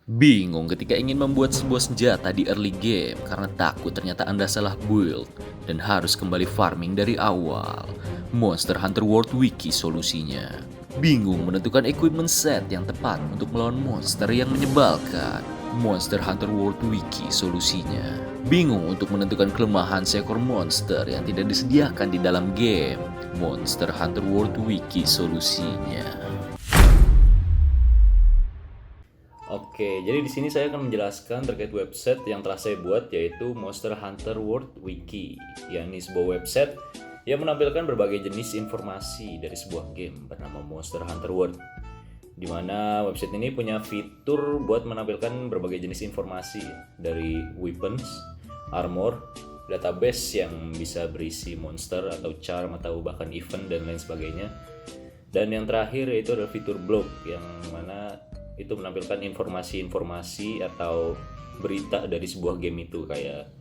Bingung ketika ingin membuat sebuah senjata di early game karena takut ternyata Anda salah build dan harus kembali farming dari awal. Monster Hunter World Wiki solusinya. Bingung menentukan equipment set yang tepat untuk melawan monster yang menyebalkan. Monster Hunter World Wiki solusinya. Bingung untuk menentukan kelemahan seekor monster yang tidak disediakan di dalam game. Monster Hunter World Wiki solusinya. Oke, jadi di sini saya akan menjelaskan terkait website yang telah saya buat, yaitu Monster Hunter World Wiki, yakni sebuah website yang menampilkan berbagai jenis informasi dari sebuah game bernama Monster Hunter World. Di mana website ini punya fitur buat menampilkan berbagai jenis informasi dari weapons, armor, database yang bisa berisi monster atau charm atau bahkan event dan lain sebagainya. Dan yang terakhir yaitu adalah fitur blog yang mana itu menampilkan informasi-informasi atau berita dari sebuah game itu, kayak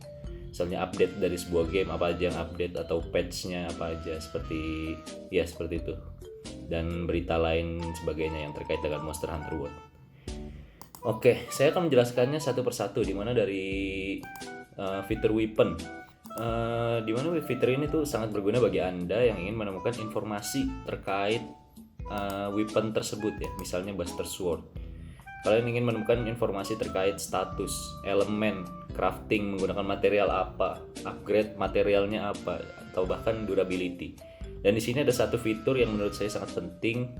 misalnya update dari sebuah game apa aja yang update atau patch-nya apa aja, seperti itu, dan berita lain sebagainya yang terkait dengan Monster Hunter World. Oke, saya akan menjelaskannya satu persatu, dimana dari fitur weapon. Dimana fitur ini tuh sangat berguna bagi Anda yang ingin menemukan informasi terkait weapon tersebut ya, misalnya Buster Sword. Kalian ingin menemukan informasi terkait status, elemen, crafting menggunakan material apa, upgrade materialnya apa, atau bahkan durability. Dan di sini ada satu fitur yang menurut saya sangat penting,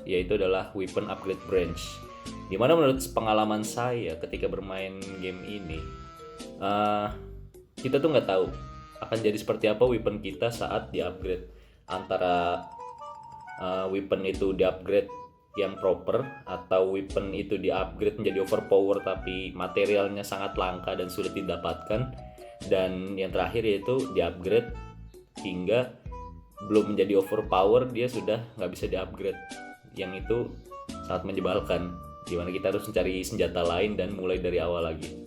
yaitu adalah weapon upgrade branch. Dimana menurut pengalaman saya ketika bermain game ini, kita tuh nggak tahu akan jadi seperti apa weapon kita saat di-upgrade. Antara weapon itu di-upgrade yang proper atau weapon itu di-upgrade menjadi overpower tapi materialnya sangat langka dan sulit didapatkan, dan yang terakhir yaitu di-upgrade hingga belum menjadi overpower dia sudah nggak bisa di-upgrade, yang itu sangat menyebalkan, dimana kita harus mencari senjata lain dan mulai dari awal lagi.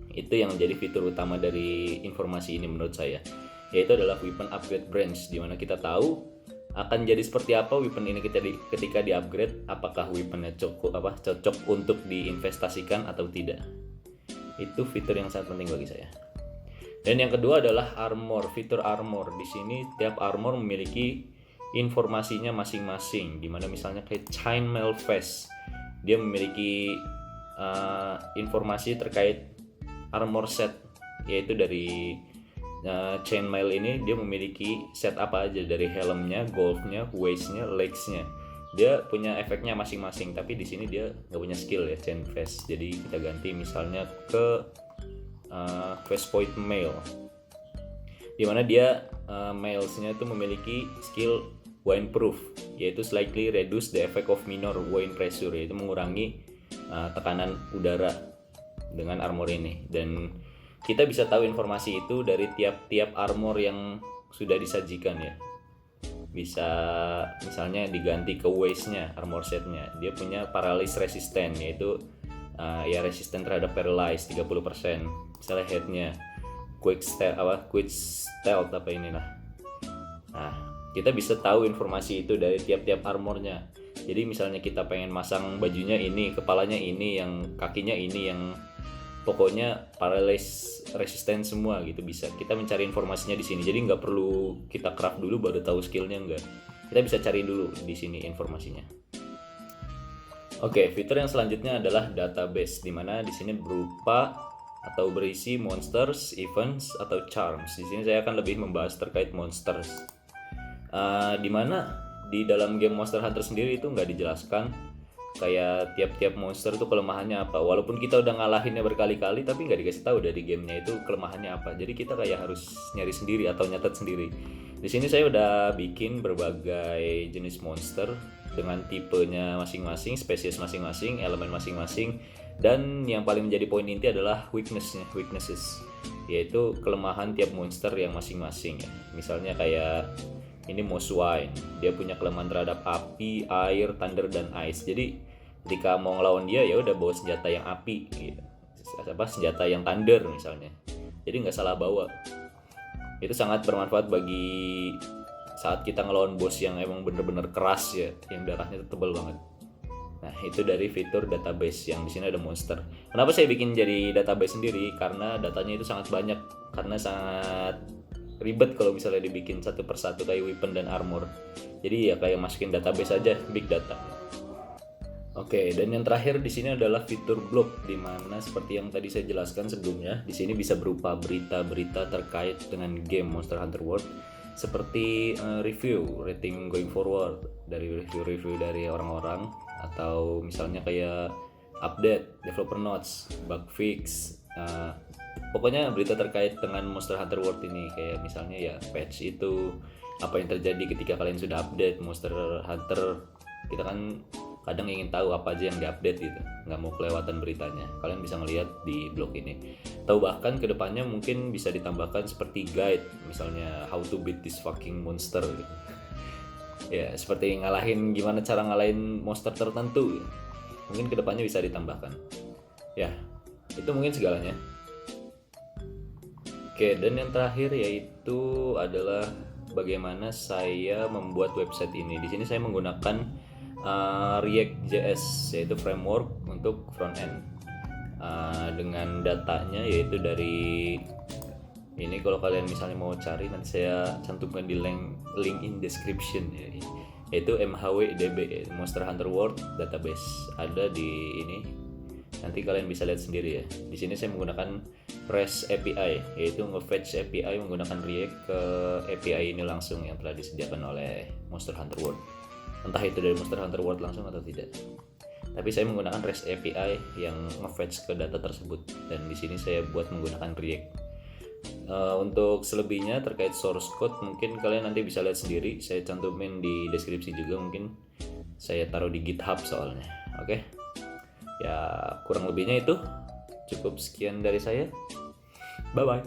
Itu yang menjadi fitur utama dari informasi ini menurut saya, yaitu adalah weapon upgrade branch, dimana kita tahu akan jadi seperti apa weapon ini ketika di upgrade, apakah weaponnya cocok untuk diinvestasikan atau tidak. Itu fitur yang sangat penting bagi saya. Dan yang kedua adalah armor, fitur armor. Di sini tiap armor memiliki informasinya masing-masing, dimana misalnya kayak Chainmail Vest, dia memiliki informasi terkait armor set, yaitu dari chainmail ini dia memiliki set apa aja, dari helmnya, golfnya, waistnya, legsnya. Dia punya efeknya masing-masing, tapi di sini dia nggak punya skill ya, chain vest. Jadi kita ganti misalnya ke vest point mail, dimana dia mailsnya itu memiliki skill windproof, yaitu slightly reduce the effect of minor wind pressure, yaitu mengurangi tekanan udara dengan armor ini. Dan kita bisa tahu informasi itu dari tiap-tiap armor yang sudah disajikan ya. Bisa misalnya diganti ke waistnya, armor setnya, dia punya paralysis resistant, yaitu ya resisten terhadap paralyze 30%. Misalnya headnya quick stealth apa inilah. Nah, kita bisa tahu informasi itu dari tiap-tiap armornya. Jadi misalnya kita pengen masang bajunya ini, kepalanya ini, yang kakinya ini, yang pokoknya paralysis resisten semua gitu, bisa kita mencari informasinya di sini. Jadi nggak perlu kita craft dulu baru tahu skillnya, enggak, kita bisa cari dulu di sini informasinya. Oke, fitur yang selanjutnya adalah database, dimana di sini berupa atau berisi monsters, events atau charms. Di sini saya akan lebih membahas terkait monsters, dimana di dalam game Monster Hunter sendiri itu nggak dijelaskan kayak tiap-tiap monster itu kelemahannya apa. Walaupun kita udah ngalahinnya berkali-kali, tapi nggak dikasih tahu dari gamenya itu kelemahannya apa. Jadi kita kayak harus nyari sendiri atau nyatet sendiri. Di sini saya udah bikin berbagai jenis monster dengan tipenya masing-masing, spesies masing-masing, elemen masing-masing, dan yang paling menjadi poin inti adalah weaknesses, yaitu kelemahan tiap monster yang masing-masing ya. Misalnya kayak ini Moswine, dia punya kelemahan terhadap api, air, thunder, dan ice. Jadi ketika mau ngelawan dia ya udah bawa senjata yang api gitu. Senjata yang thunder misalnya, jadi nggak salah bawa. Itu sangat bermanfaat bagi saat kita ngelawan bos yang emang bener-bener keras ya, yang darahnya tebal banget. Nah, itu dari fitur database yang di sini ada monster. Kenapa saya bikin jadi database sendiri? Karena datanya itu sangat banyak, karena sangat ribet kalau misalnya dibikin satu persatu kayak weapon dan armor. Jadi ya kayak masukin database aja, big data. Oke, dan yang terakhir di sini adalah fitur blog, di mana seperti yang tadi saya jelaskan sebelumnya, di sini bisa berupa berita-berita terkait dengan game Monster Hunter World, seperti review, rating going forward, dari review-review dari orang-orang, atau misalnya kayak update, developer notes, bug fix, pokoknya berita terkait dengan Monster Hunter World ini, kayak misalnya ya patch itu, apa yang terjadi ketika kalian sudah update Monster Hunter. Kita kan kadang ingin tahu apa aja yang diupdate gitu, nggak mau kelewatan beritanya. Kalian bisa ngelihat di blog ini. Tahu bahkan kedepannya mungkin bisa ditambahkan seperti guide, misalnya how to beat this fucking monster gitu. Ya seperti gimana cara ngalahin monster tertentu gitu. Mungkin kedepannya bisa ditambahkan. Ya itu mungkin segalanya. Oke, dan yang terakhir yaitu adalah bagaimana saya membuat website ini. Di sini saya menggunakan React.js, yaitu framework untuk front end, dengan datanya yaitu dari ini. Kalau kalian misalnya mau cari, nanti saya cantumkan di link in description ya, yaitu MHWDB, Monster Hunter World Database, ada di ini. Nanti kalian bisa lihat sendiri ya. Di sini saya menggunakan REST API, yaitu nge-fetch API menggunakan React ke API ini langsung yang telah disediakan oleh Monster Hunter World. Entah itu dari Monster Hunter World langsung atau tidak. Tapi saya menggunakan REST API yang nge-fetch ke data tersebut, dan di sini saya buat menggunakan React. Untuk selebihnya terkait source code mungkin kalian nanti bisa lihat sendiri. Saya cantumin di deskripsi juga, mungkin saya taruh di GitHub soalnya. Oke. Ya kurang lebihnya itu. Cukup sekian dari saya. Bye bye.